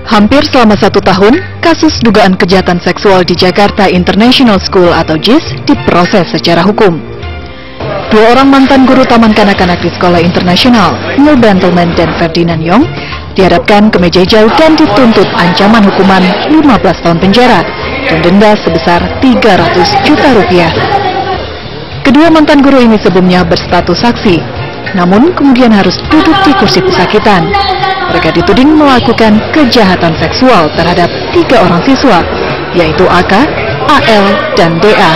Hampir selama 1 tahun, kasus dugaan kejahatan seksual di Jakarta International School atau JIS diproses secara hukum. 2 orang mantan guru taman kanak-kanak di sekolah internasional, Neil Bentelman dan Ferdinand Yong, dihadapkan ke meja hijau dan dituntut ancaman hukuman 15 tahun penjara dan denda sebesar 300 juta rupiah. Kedua mantan guru ini sebelumnya berstatus saksi, namun kemudian harus duduk di kursi pesakitan. Mereka dituding melakukan kejahatan seksual terhadap 3 orang siswa, yaitu AK, AL, dan DA.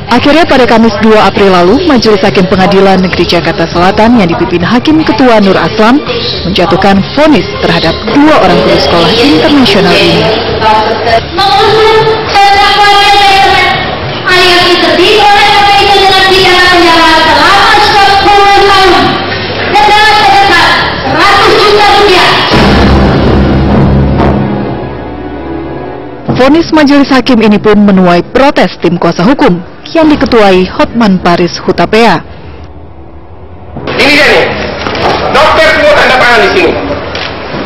Akhirnya pada Kamis 2 April lalu, Majelis Hakim Pengadilan Negeri Jakarta Selatan yang dipimpin Hakim Ketua Nur Aslam menjatuhkan vonis terhadap 2 orang guru sekolah internasional ini. Vonis Majelis Hakim ini pun menuai protes tim kuasa hukum yang diketuai Hotman Paris Hutapea. Ini dia nih, dokter semua tanda tangan di sini.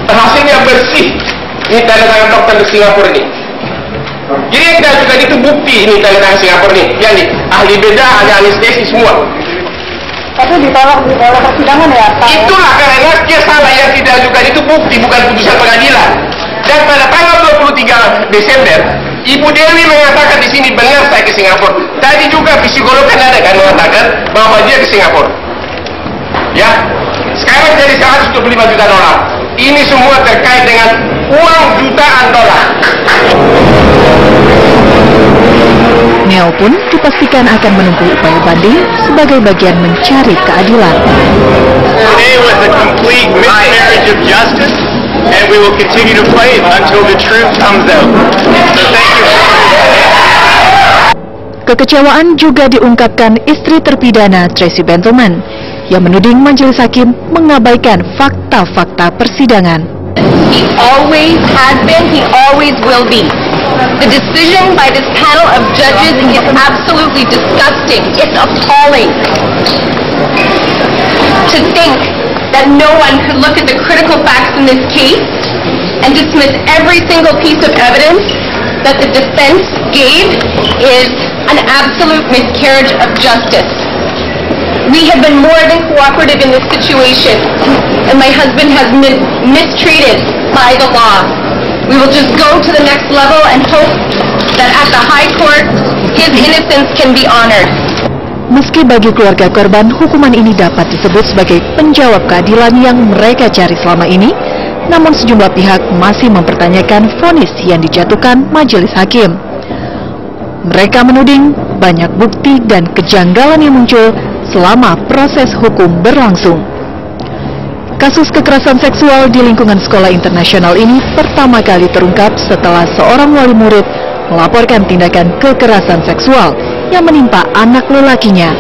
Hasilnya bersih. Ini tanda tangan dokter di Singapura ini. Jadi yang kita ajukan itu bukti ini tanda tangan Singapura ini. Yang nih, ahli bedah, ahli anestesi semua. Tapi ditolak persidangan ya Pak? Itulah karena dia salah yang tidak ajukan itu bukti, bukan putusan pengadilan. Dan pada tanggal 23 Desember, Ibu Dewi mengatakan di sini benar saya ke Singapura. Tadi juga psikolog kan ada kan mengatakan bahwa dia ke Singapura. Ya, sekarang jadi 125 juta dolar. Ini semua terkait dengan uang jutaan dolar. Neo pun dipastikan akan menempuh upaya banding sebagai bagian mencari keadilan. Today was a complete miscarriage of justice, and we will continue to fight until the truth comes out. So thank you. Kekecewaan juga diungkapkan istri terpidana Tracy Bentelman yang menuding Majelis Hakim mengabaikan fakta-fakta persidangan. He always has been, he always will be. The decision by this panel of judges is absolutely disgusting. It's appalling. To think that no one could look at the critical facts in this case and dismiss every single piece of evidence that the defense gave is an absolute miscarriage of justice. We have been more than cooperative in this situation, and my husband has been mistreated by the law. We will just go to the next level and hope that at the High Court, his innocence can be honored. Meski bagi keluarga korban, hukuman ini dapat disebut sebagai penjawab keadilan yang mereka cari selama ini, namun sejumlah pihak masih mempertanyakan vonis yang dijatuhkan Majelis Hakim. Mereka menuding banyak bukti dan kejanggalan yang muncul selama proses hukum berlangsung. Kasus kekerasan seksual di lingkungan sekolah internasional ini pertama kali terungkap setelah seorang wali murid melaporkan tindakan kekerasan seksual yang menimpa anak lelakinya.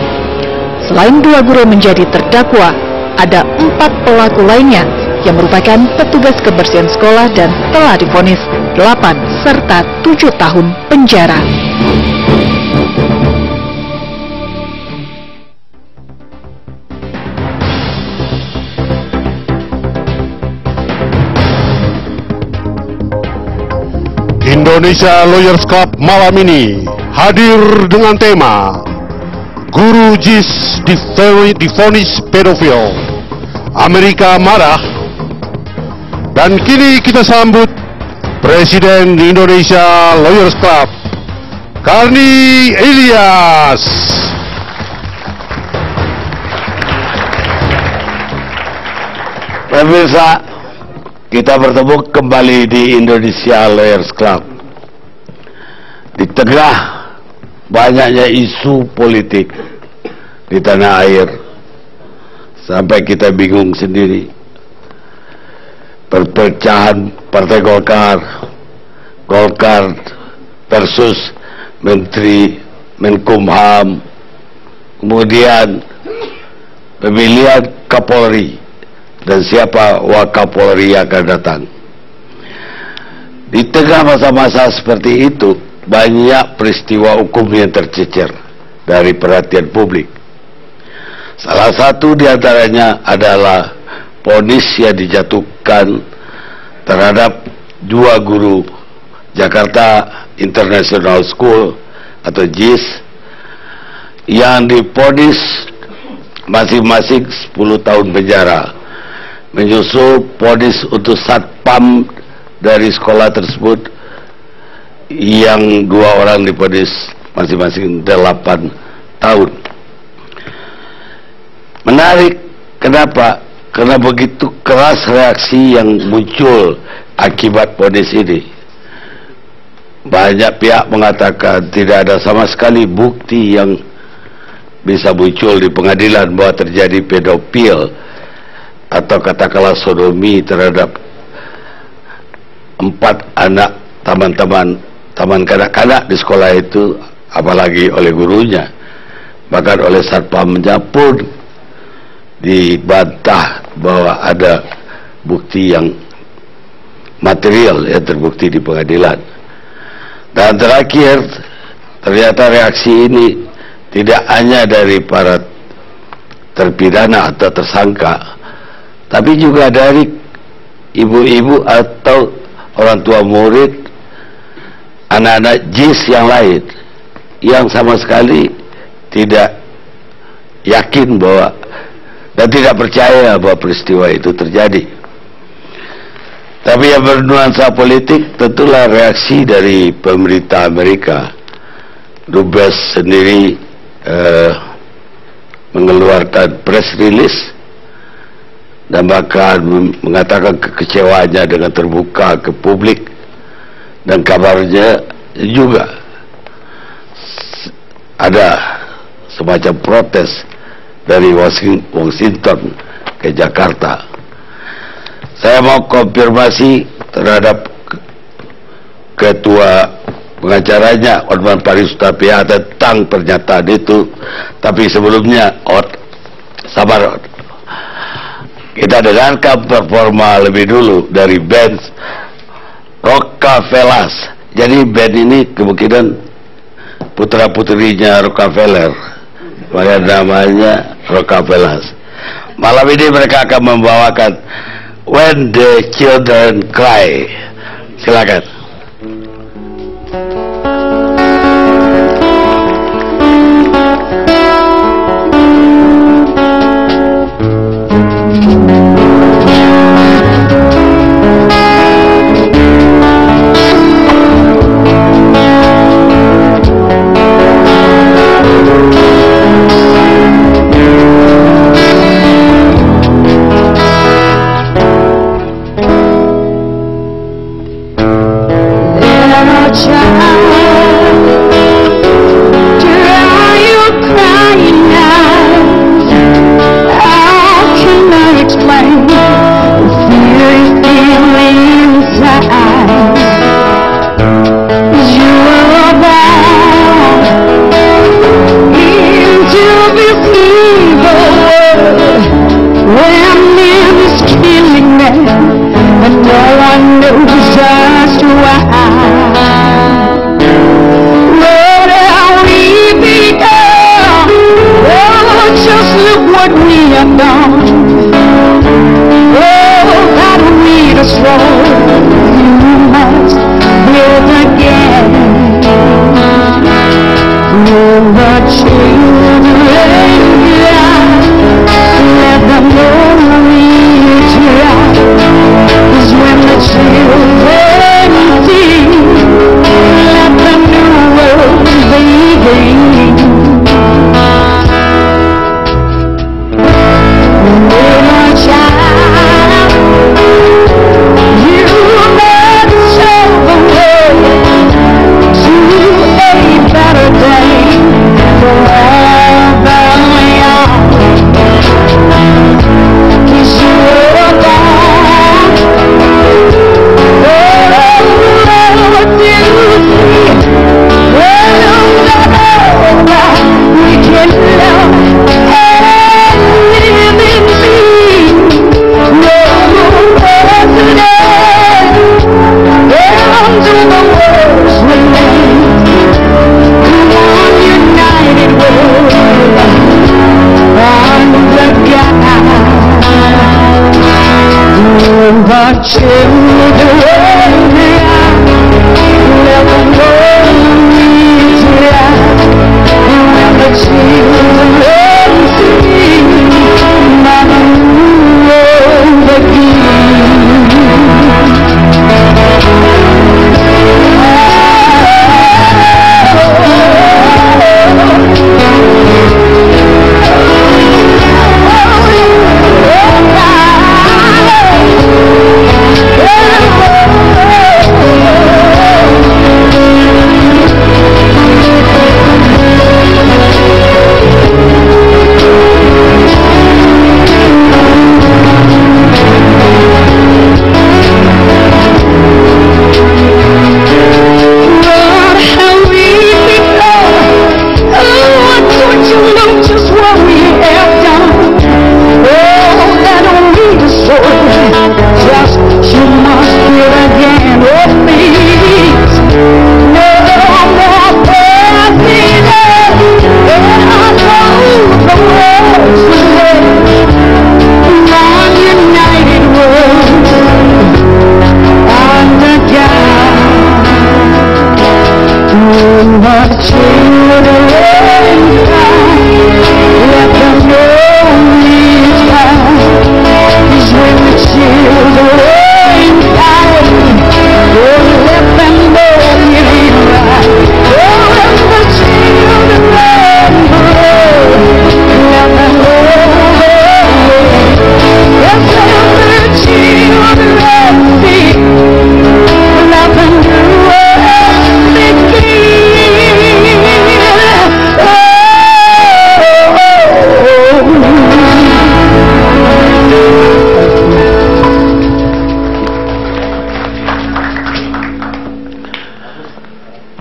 Selain 2 guru menjadi terdakwa, ada 4 pelaku lainnya yang merupakan petugas kebersihan sekolah dan telah divonis 8 serta 7 tahun penjara. Indonesia Lawyers Club malam ini hadir dengan tema Guru JIS divonis pedofil, Amerika marah. Dan kini kita sambut Presiden Indonesia Lawyers Club, Karni Ilyas. Pemirsa, kita bertemu kembali di Indonesia Lawyers Club. Di tengah banyaknya isu politik di tanah air, sampai kita bingung sendiri. Perpecahan Partai Golkar versus Menteri Menkumham, kemudian pemilihan Kapolri dan siapa Wakapolri yang akan datang. Di tengah masa-masa seperti itu, banyak peristiwa hukum yang tercecer dari perhatian publik. Salah satu diantaranya adalah vonis yang dijatuhkan terhadap dua guru Jakarta International School atau JIS yang divonis masing-masing 10 tahun penjara, menyusul vonis untuk satpam dari sekolah tersebut yang 2 orang divonis masing-masing 8 tahun. Menarik, kenapa? Karena begitu keras reaksi yang muncul akibat vonis ini. Banyak pihak mengatakan tidak ada sama sekali bukti yang bisa muncul di pengadilan bahwa terjadi pedofil atau katakanlah sodomi terhadap 4 anak taman kanak-kanak di sekolah itu, apalagi oleh gurunya. Bahkan oleh satpamnya pun dibantah bahwa ada bukti yang material yang terbukti di pengadilan. Dan terakhir, ternyata reaksi ini tidak hanya dari para terpidana atau tersangka, tapi juga dari ibu-ibu atau orang tua murid, anak-anak JIS yang lain, yang sama sekali tidak yakin bahwa dan tidak percaya bahwa peristiwa itu terjadi. Tapi yang bernuansa politik tentulah reaksi dari pemerintah Amerika. Dubes sendiri mengeluarkan press release dan bahkan mengatakan kekecewaannya dengan terbuka ke publik, dan kabarnya juga ada semacam protes dari Washington ke Jakarta. Saya mau konfirmasi terhadap ketua pengacaranya Otman Paris Hutapea tentang pernyataan itu. Tapi sebelumnya, sabar, kita dengarkan performa lebih dulu dari band Rockafellas. Jadi band ini kemungkinan putra putrinya Rockefeller, maka namanya Rockafellas. Malam ini mereka akan membawakan When the Children Cry. Silakan. Better day for all the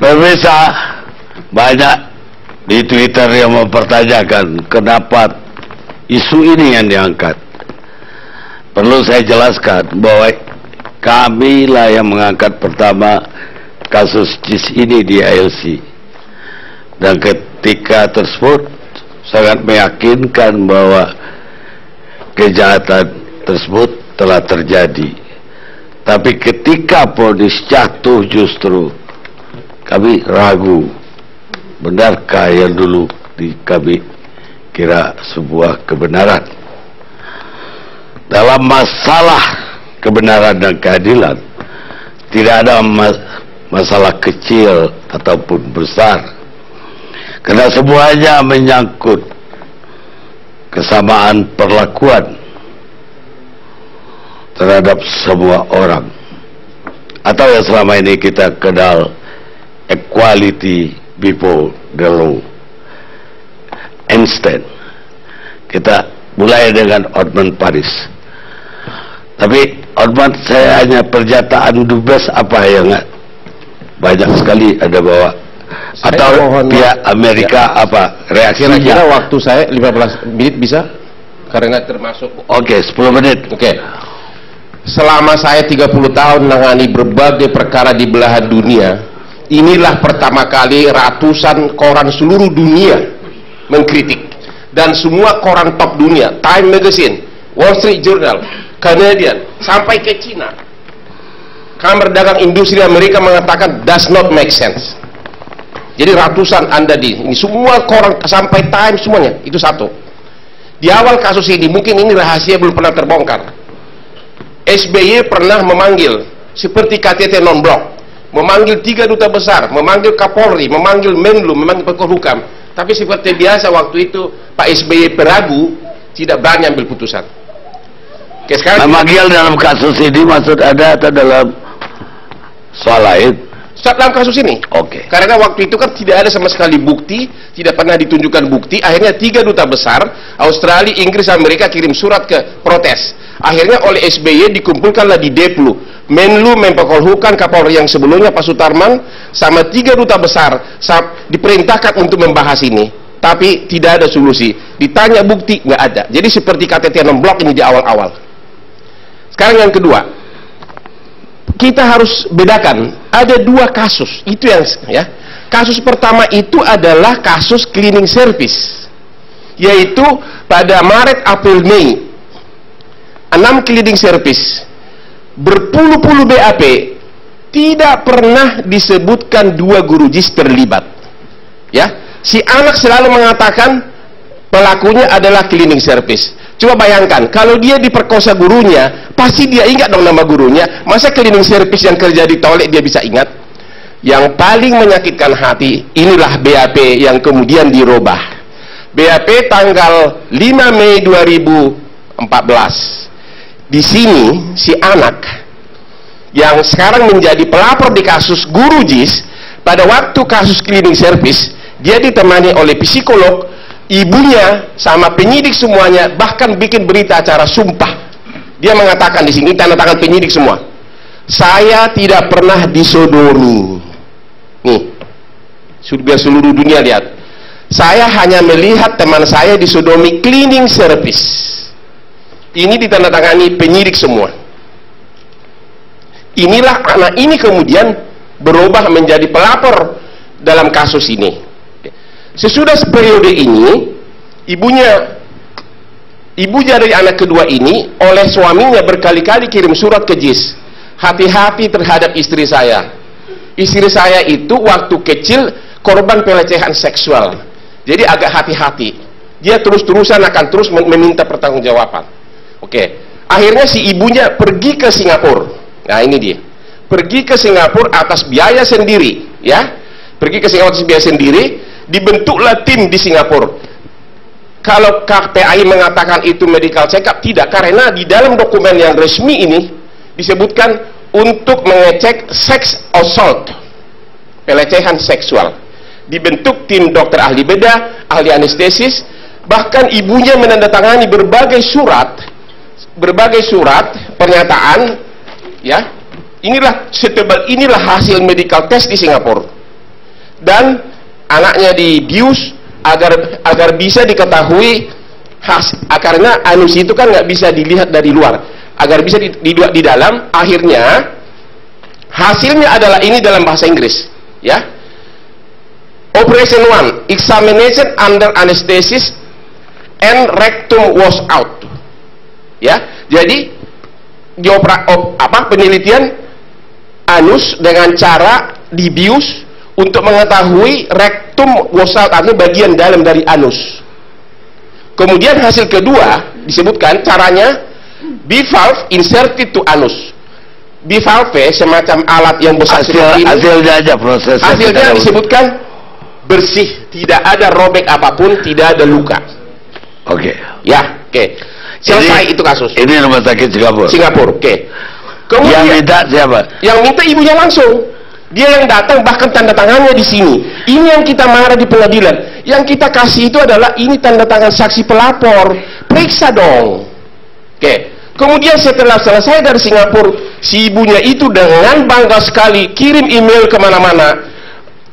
Pemirsa, banyak di Twitter yang mempertanyakan kenapa isu ini yang diangkat. Perlu saya jelaskan bahwa kamilah yang mengangkat pertama kasus JIS ini di ILC, dan ketika tersebut sangat meyakinkan bahwa kejahatan tersebut telah terjadi. Tapi ketika vonis jatuh justru kami ragu, benarkah yang dulu kami kira sebuah kebenaran. Dalam masalah kebenaran dan keadilan tidak ada masalah kecil ataupun besar, karena semuanya menyangkut kesamaan perlakuan terhadap semua orang, atau yang selama ini kita kenal equality before the law. Einstein. Kita mulai dengan Otman Paris. Tapi Otman, saya hanya pernyataan dubes apa yang banyak sekali ada bahwa atau pihak Amerika ya, apa reaksinya? Kira-kira waktu saya 15 menit bisa? Karena termasuk. Oke, 10 menit. Oke. Selama saya 30 tahun menangani berbagai perkara di belahan dunia, inilah pertama kali ratusan koran seluruh dunia mengkritik, dan semua koran top dunia, Time Magazine, Wall Street Journal, Canadian, sampai ke Cina, Kamar Dagang Industri Amerika mengatakan does not make sense. Jadi ratusan Anda ini semua koran sampai Time semuanya itu satu. Di awal kasus ini, mungkin ini rahasia belum pernah terbongkar, SBY pernah memanggil seperti KTT non-blok, memanggil 3 duta besar, memanggil Kapolri, memanggil Menlu, memanggil Menko-Polhukam. Tapi seperti biasa waktu itu Pak SBY peragu, tidak berani ambil putusan. Oke, sekarang memanggil dalam kasus ini maksud Anda atau dalam soal lain? Dalam kasus ini. Oke. Karena waktu itu kan tidak ada sama sekali bukti, tidak pernah ditunjukkan bukti. Akhirnya 3 duta besar, Australia, Inggris, Amerika kirim surat ke protes. Akhirnya oleh SBY dikumpulkanlah di Deplu, Menlu, Menko-Polhukam, Kapolri yang sebelumnya Pak Sutarman, sama 3 duta besar diperintahkan untuk membahas ini. Tapi tidak ada solusi. Ditanya bukti, nggak ada. Jadi seperti KTT non-blok ini di awal-awal. Sekarang yang kedua, kita harus bedakan, ada 2 kasus. Itu yang ya. Kasus pertama itu adalah kasus cleaning service, yaitu pada Maret, April, Mei 6 cleaning service berpuluh-puluh BAP, tidak pernah disebutkan 2 guru JIS terlibat. Ya, si anak selalu mengatakan pelakunya adalah cleaning service. Coba bayangkan, kalau dia diperkosa gurunya, pasti dia ingat dong nama gurunya. Masa cleaning service yang kerja di toilet dia bisa ingat? Yang paling menyakitkan hati, inilah BAP yang kemudian dirubah. BAP tanggal 5 Mei 2014. Di sini si anak yang sekarang menjadi pelapor di kasus guru JIS, pada waktu kasus cleaning service, dia ditemani oleh psikolog, ibunya sama penyidik semuanya, bahkan bikin berita acara sumpah. Dia mengatakan di sini, tanda tangan penyidik semua, saya tidak pernah disodomi. Nih, biar seluruh dunia lihat. Saya hanya melihat teman saya disodomi cleaning service. Ini ditandatangani penyidik semua. Inilah anak ini kemudian berubah menjadi pelapor dalam kasus ini. Sesudah periode ini, ibu dari anak kedua ini oleh suaminya berkali-kali kirim surat ke JIS. Hati-hati terhadap istri saya. Istri saya itu waktu kecil korban pelecehan seksual. Jadi agak hati-hati. Dia terus-terusan akan terus meminta pertanggungjawaban. Oke. Akhirnya si ibunya pergi ke Singapura. Nah ini dia, pergi ke Singapura atas biaya sendiri, ya, pergi ke Singapura atas biaya sendiri, dibentuklah tim di Singapura. Kalau KPAI mengatakan itu medical check up, tidak, karena di dalam dokumen yang resmi ini disebutkan untuk mengecek sex assault, pelecehan seksual. Dibentuk tim dokter ahli bedah, ahli anestesis, bahkan ibunya menandatangani berbagai surat pernyataan. Ya, inilah hasil medical test di Singapura, dan anaknya dibius agar bisa diketahui karena anus itu kan nggak bisa dilihat dari luar, agar bisa di dalam. Akhirnya hasilnya adalah ini dalam bahasa Inggris, ya. Operation 1, examination under anesthesis and rectum was out. Ya, jadi penelitian anus dengan cara dibius untuk mengetahui rectum was out, artinya bagian dalam dari anus. Kemudian hasil kedua disebutkan caranya bivalve inserted to anus. Bivalve semacam alat yang besar seperti ini. Hasilnya aja prosesnya. Hasilnya disebutkan bersih, tidak ada robek apapun, tidak ada luka. Oke. Ya, oke. Selesai itu kasus. Ini rumah sakit Singapura. Oke. Kemudian yang minta siapa? Yang minta ibunya langsung. Dia yang datang, bahkan tanda tangannya di sini. Ini yang kita marah di pengadilan. Yang kita kasih itu adalah ini tanda tangan saksi pelapor. Periksa dong. Oke. Kemudian setelah selesai dari Singapura, si ibunya itu dengan bangga sekali kirim email kemana-mana.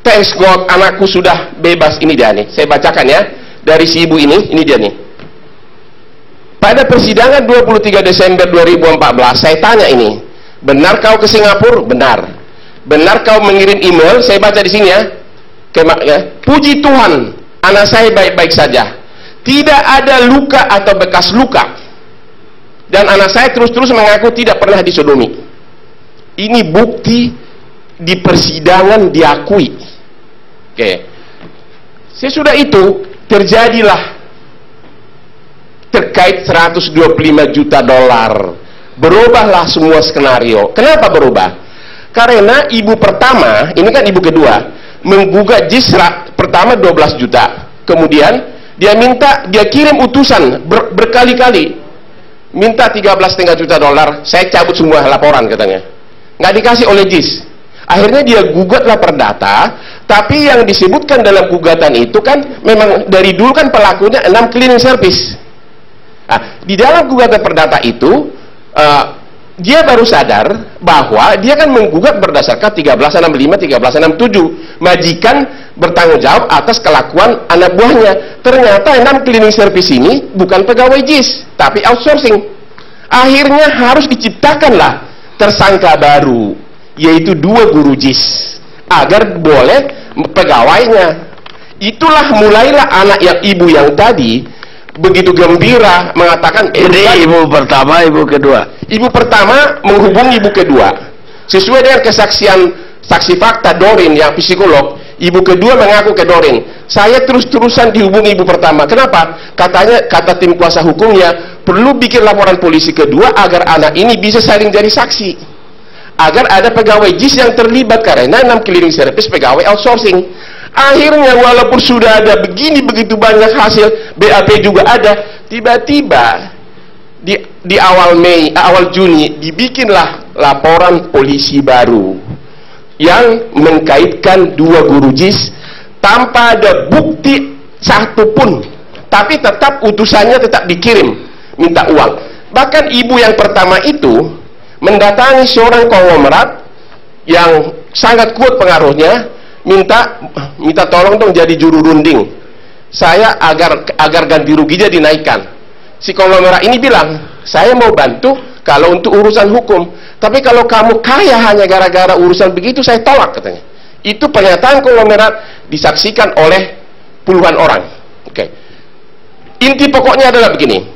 Thanks God, anakku sudah bebas. Ini dia nih. Saya bacakan ya dari si ibu ini. Ini dia nih. Pada persidangan 23 Desember 2014, saya tanya ini, benar kau ke Singapura? Benar. Benar kau mengirim email? Saya baca di sini ya. Puji Tuhan, anak saya baik-baik saja. Tidak ada luka atau bekas luka. Dan anak saya terus-terus mengaku tidak pernah disodomi. Ini bukti di persidangan diakui. Oke. Sesudah itu terjadilah terkait 125 juta dolar. Berubahlah semua skenario. Kenapa berubah? Karena ibu pertama, ini kan ibu kedua, menggugat JIS pertama 12 juta. Kemudian dia kirim utusan berkali-kali minta 13,5 juta dolar. Saya cabut semua laporan katanya. Nggak dikasih oleh JIS. Akhirnya dia gugatlah perdata, tapi yang disebutkan dalam gugatan itu kan memang dari dulu kan pelakunya 6 cleaning service. Nah, di dalam gugatan perdata itu dia baru sadar bahwa dia kan menggugat berdasarkan 1365, 1367, majikan bertanggung jawab atas kelakuan anak buahnya. Ternyata 6 cleaning service ini bukan pegawai JIS, tapi outsourcing. Akhirnya harus diciptakanlah tersangka baru, yaitu 2 guru JIS, agar boleh pegawainya. Itulah mulailah anak ibu yang tadi begitu gembira mengatakan, ini ibu pertama, ibu kedua. Ibu pertama menghubungi ibu kedua. Sesuai dengan kesaksian saksi fakta Dorin yang psikolog, ibu kedua mengaku ke Dorin, saya terus-terusan dihubungi ibu pertama. Kenapa? Katanya, kata tim kuasa hukumnya, perlu bikin laporan polisi kedua agar anak ini bisa saling jadi saksi. Agar ada pegawai JIS yang terlibat karena 6 cleaning service pegawai outsourcing. Akhirnya walaupun sudah ada begitu banyak hasil, BAP juga ada, tiba-tiba di awal Juni dibikinlah laporan polisi baru yang mengkaitkan 2 guru JIS tanpa ada bukti satupun, tapi tetap utusannya tetap dikirim minta uang. Bahkan ibu yang pertama itu mendatangi seorang konglomerat yang sangat kuat pengaruhnya, minta tolong dong jadi juru runding saya agar ganti ruginya dinaikkan. Si konglomerat ini bilang, saya mau bantu kalau untuk urusan hukum, tapi kalau kamu kaya hanya gara-gara urusan begitu, saya tolak, katanya. Itu pernyataan konglomerat disaksikan oleh puluhan orang. Oke. Inti pokoknya adalah begini.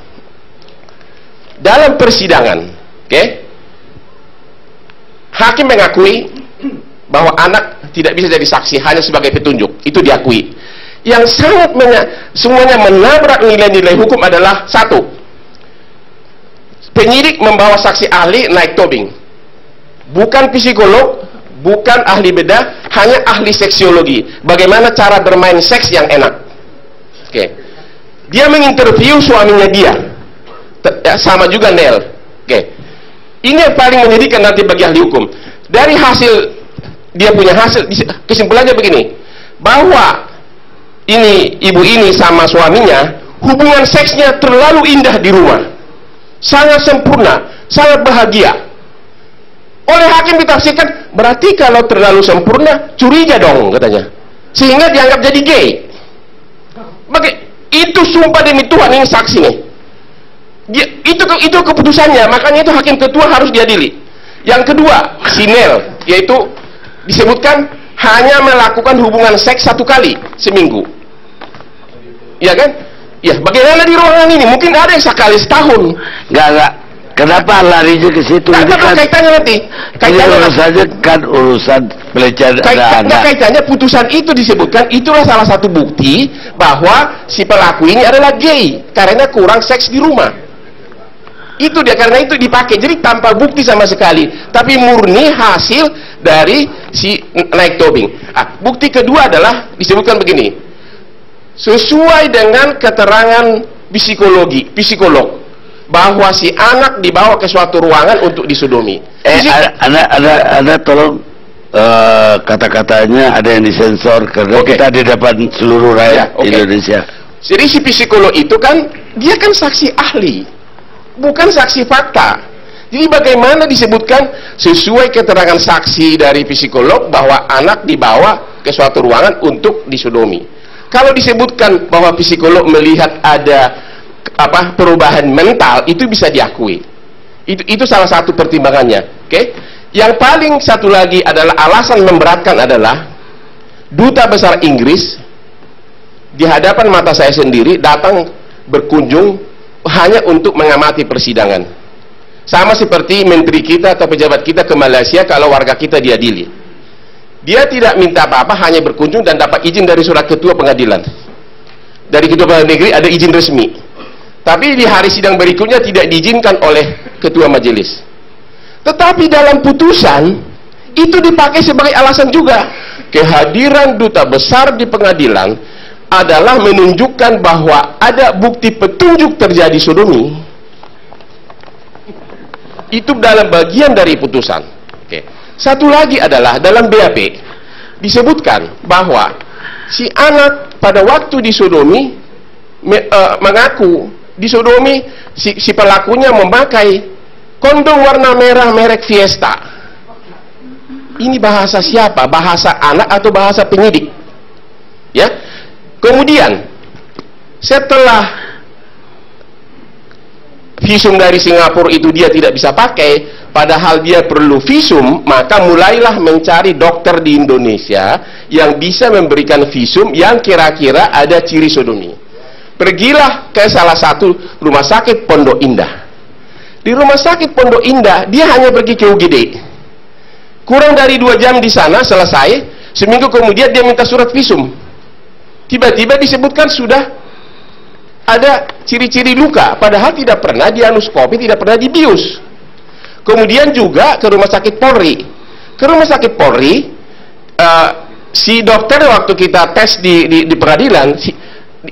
Dalam persidangan, hakim mengakui bahwa anak tidak bisa jadi saksi, hanya sebagai petunjuk. Itu diakui. Yang sangat semuanya menabrak nilai-nilai hukum adalah satu, penyidik membawa saksi ahli naik tobing, bukan psikolog, bukan ahli bedah, hanya ahli seksiologi, bagaimana cara bermain seks yang enak. Dia menginterview suaminya dia, sama juga Nel. Ini yang paling menyedihkan nanti bagi ahli hukum. Dari hasil, dia punya hasil, kesimpulannya begini, bahwa ibu ini sama suaminya hubungan seksnya terlalu indah di rumah, sangat sempurna, sangat bahagia. Oleh hakim ditafsirkan, berarti kalau terlalu sempurna curiga dong, katanya, sehingga dianggap jadi gay. Itu sumpah demi Tuhan, ini saksi nih. Itu keputusannya, makanya itu hakim ketua harus diadili. Yang kedua, Sinel, yaitu disebutkan hanya melakukan hubungan seks 1 kali seminggu, ya kan? Ya, bagaimana di ruangan ini? Mungkin ada yang sekali setahun. Enggak. Kenapa larinya ke situ? Nah, kan kaitannya nanti. Kaitannya saja kan urusan pelecehan anak. Kaitannya putusan itu disebutkan, itulah salah satu bukti bahwa si pelaku ini adalah gay karena kurang seks di rumah. Itu dia, karena itu dipakai. Jadi tanpa bukti sama sekali, tapi murni hasil dari si naik tobing. Bukti kedua adalah disebutkan begini, sesuai dengan keterangan psikolog, bahwa si anak dibawa ke suatu ruangan untuk disodomi. Anda tolong kata-katanya ada yang disensor karena kita di depan seluruh rakyat Indonesia. Jadi si psikolog itu kan, dia kan saksi ahli, bukan saksi fakta. Jadi bagaimana disebutkan sesuai keterangan saksi dari psikolog bahwa anak dibawa ke suatu ruangan untuk disodomi. Kalau disebutkan bahwa psikolog melihat ada perubahan mental, itu bisa diakui. Itu salah satu pertimbangannya. Yang paling satu lagi adalah alasan memberatkan adalah Duta Besar Inggris di hadapan mata saya sendiri datang berkunjung hanya untuk mengamati persidangan. Sama seperti menteri kita atau pejabat kita ke Malaysia kalau warga kita diadili. Dia tidak minta apa-apa, hanya berkunjung dan dapat izin dari surat ketua pengadilan. Dari ketua pengadilan negeri ada izin resmi. Tapi di hari sidang berikutnya tidak diizinkan oleh ketua majelis. Tetapi dalam putusan itu dipakai sebagai alasan juga. Kehadiran duta besar di pengadilan adalah menunjukkan bahwa ada bukti petunjuk terjadi sodomi. Itu dalam bagian dari putusan. Satu lagi adalah dalam BAP disebutkan bahwa si anak pada waktu disodomi mengaku disodomi, si pelakunya memakai kondom warna merah merek Fiesta. Ini bahasa siapa? Bahasa anak atau bahasa penyidik? Ya. Kemudian setelah visum dari Singapura itu dia tidak bisa pakai, padahal dia perlu visum, maka mulailah mencari dokter di Indonesia yang bisa memberikan visum yang kira-kira ada ciri sodomi. Pergilah ke salah satu rumah sakit Pondok Indah. Di rumah sakit Pondok Indah, dia hanya pergi ke UGD. Kurang dari 2 jam di sana, selesai. Seminggu kemudian dia minta surat visum. Tiba-tiba disebutkan sudah ada ciri-ciri luka, padahal tidak pernah dianuskopi, tidak pernah dibius. Kemudian juga ke rumah sakit Polri. Ke rumah sakit Polri, si dokter waktu kita tes di pengadilan,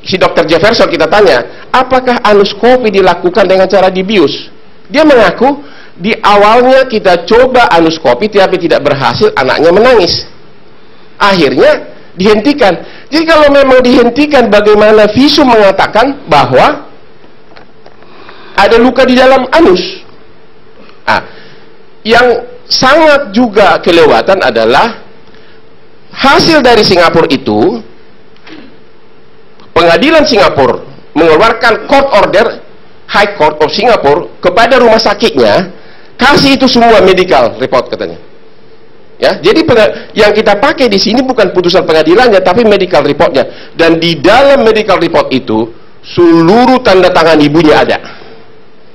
si dokter Jefferson kita tanya, apakah anuskopi dilakukan dengan cara dibius? Dia mengaku, di awalnya kita coba anuskopi, tapi tidak berhasil, anaknya menangis. Akhirnya dihentikan. Jadi kalau memang dihentikan, bagaimana visum mengatakan bahwa ada luka di dalam anus? Yang sangat juga kelewatan adalah hasil dari Singapura itu, pengadilan Singapura mengeluarkan court order, High Court of Singapore, kepada rumah sakitnya, kasih itu semua medical report katanya. Ya, jadi yang kita pakai di sini bukan putusan pengadilannya, tapi medical reportnya. Dan di dalam medical report itu, seluruh tanda tangan ibunya ada.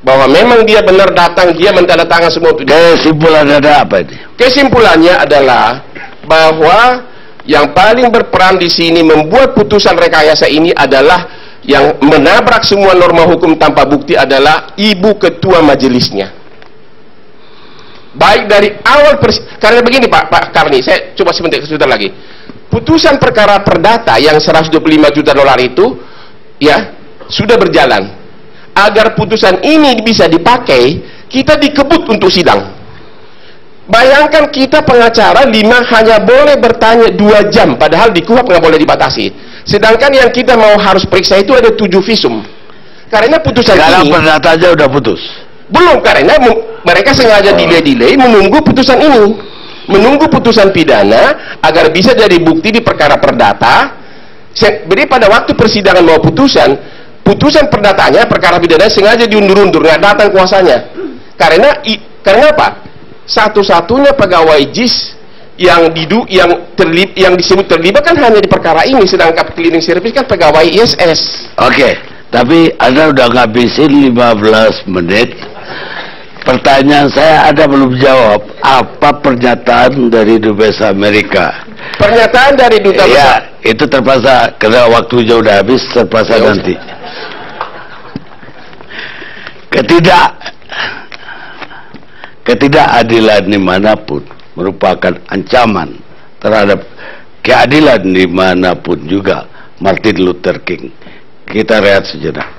Bahwa memang dia benar datang, dia menandatangan semua itu. Kesimpulannya ada apa ini? Kesimpulannya adalah bahwa yang paling berperan di sini membuat putusan rekayasa ini adalah yang menabrak semua norma hukum tanpa bukti adalah ibu ketua majelisnya. Baik dari awal karena begini Pak Karni, saya coba sebentar lagi. Putusan perkara perdata yang 125 juta dolar itu ya sudah berjalan. Agar putusan ini bisa dipakai, kita dikebut untuk sidang. Bayangkan kita pengacara 5 hanya boleh bertanya 2 jam, padahal di KUHP nggak boleh dibatasi. Sedangkan yang kita mau harus periksa itu ada 7 visum. Karena putusan sekarang ini perdata aja udah putus. Belum, karena mereka sengaja delay menunggu putusan ini, menunggu putusan pidana agar bisa jadi bukti di perkara perdata. Jadi pada waktu persidangan mau putusan perdatanya perkara pidana sengaja diundur-undur, nggak datang kuasanya. Karena apa? Satu-satunya pegawai JIS yang disebut terlibat kan hanya di perkara ini, sedangkan cleaning service kan pegawai ISS. Oke, tapi Anda udah ngabisin 15 menit. Pertanyaan saya Anda belum jawab. Apa pernyataan dari Dubes Amerika? Pernyataan dari duta besar. Ya, itu terpaksa karena waktunya udah habis, terpaksa ya, nanti. Ketidakadilan dimanapun merupakan ancaman terhadap keadilan dimanapun juga. Martin Luther King. Kita rehat sejenak.